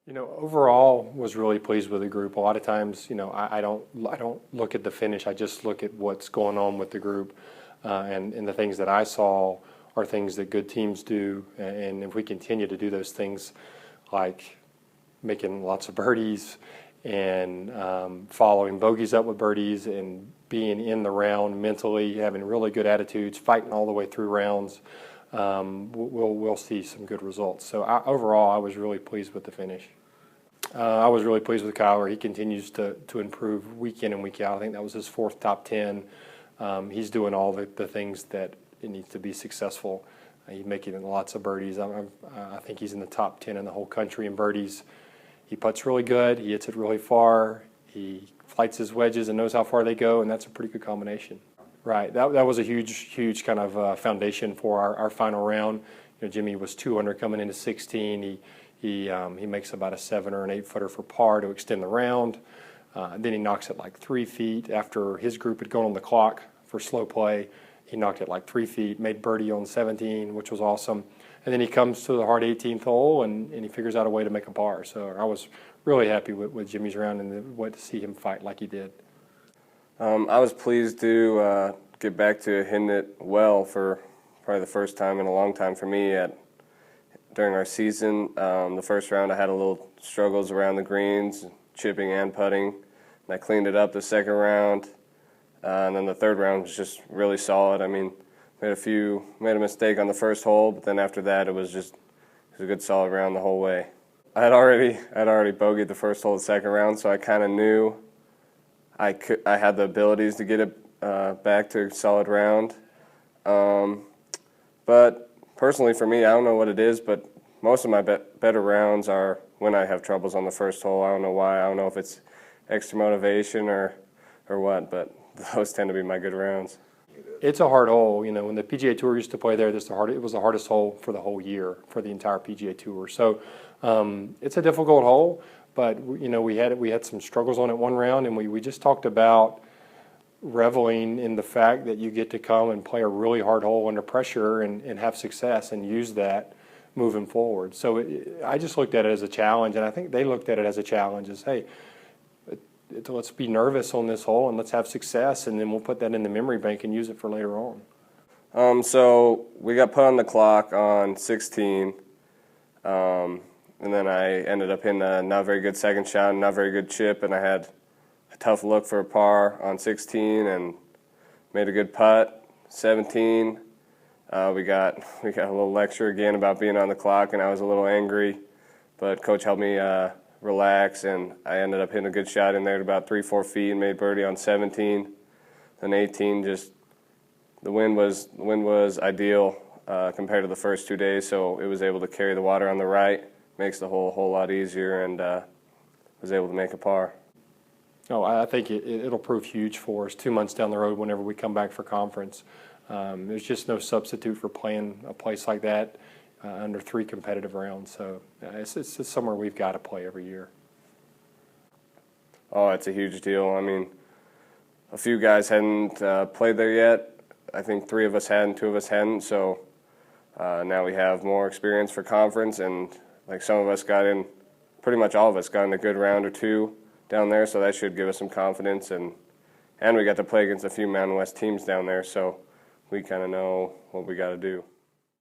Overall was really pleased with the group. A lot of times, I don't look at the finish. I just look at what's going on with the group, and the things that I saw are things that good teams do. And if we continue to do those things, like making lots of birdies and following bogeys up with birdies and being in the round mentally, having really good attitudes, fighting all the way through rounds, we'll see some good results. So overall, I was really pleased with the finish. I was really pleased with Kyler. He continues to improve week in and week out. I think that was his fourth top 10. He's doing all the things that it needs to be successful. He's making lots of birdies. I think he's in the top 10 in the whole country in birdies. He putts really good. He hits it really far. He flights his wedges and knows how far they go, and that's a pretty good combination. Right. That was a huge kind of foundation for our final round. Jimmy was 2 under coming into 16. He makes about a 7 or an 8 footer for par to extend the round. Then he knocks it like 3 feet after his group had gone on the clock for slow play. He knocked it like 3 feet, made birdie on 17, which was awesome. And then he comes to the hard 18th hole and he figures out a way to make a par. So I was really happy with Jimmy's round and went to see him fight like he did. I was pleased to get back to hitting it well for probably the first time in a long time for me during our season. The first round I had a little struggles around the greens, chipping and putting, and I cleaned it up the second round. And then the third round was just really solid. I mean, made a mistake on the first hole, but then after that it was a good solid round the whole way. I had already bogeyed the first hole the second round, so I kind of knew I had the abilities to get it back to a solid round. But personally for me, I don't know what it is, but most of my better rounds are when I have troubles on the first hole. I don't know why. I don't know if it's extra motivation or what, but those tend to be my good rounds. It's a hard hole. When the PGA Tour used to play there, it was the hardest hole for the whole year for the entire PGA Tour. So it's a difficult hole, but we had some struggles on it one round, and we just talked about reveling in the fact that you get to come and play a really hard hole under pressure and have success and use that moving forward. So I just looked at it as a challenge, and I think they looked at it as a challenge as, hey, let's be nervous on this hole and let's have success, and then we'll put that in the memory bank and use it for later on. So we got put on the clock on 16, and then I ended up hitting a not very good second shot, not very good chip, and I had a tough look for a par on 16 and made a good putt. 17, we got a little lecture again about being on the clock, and I was a little angry, but coach helped me relax, and I ended up hitting a good shot in there at about 3-4 feet and made birdie on 17. Then 18, just the wind was ideal compared to the first 2 days, so it was able to carry the water on the right, makes the hole a whole lot easier, and was able to make a par. Oh, I think it'll prove huge for us 2 months down the road whenever we come back for conference. There's just no substitute for playing a place like that under 3 competitive rounds. So it's just somewhere we've got to play every year. Oh, it's a huge deal. I mean, a few guys hadn't played there yet. I think 3 of us had and 2 of us hadn't. So now we have more experience for conference, and like some of us got in, pretty much all of us got in a good round or 2 down there. So that should give us some confidence, and we got to play against a few Mountain West teams down there. So we kind of know what we got to do.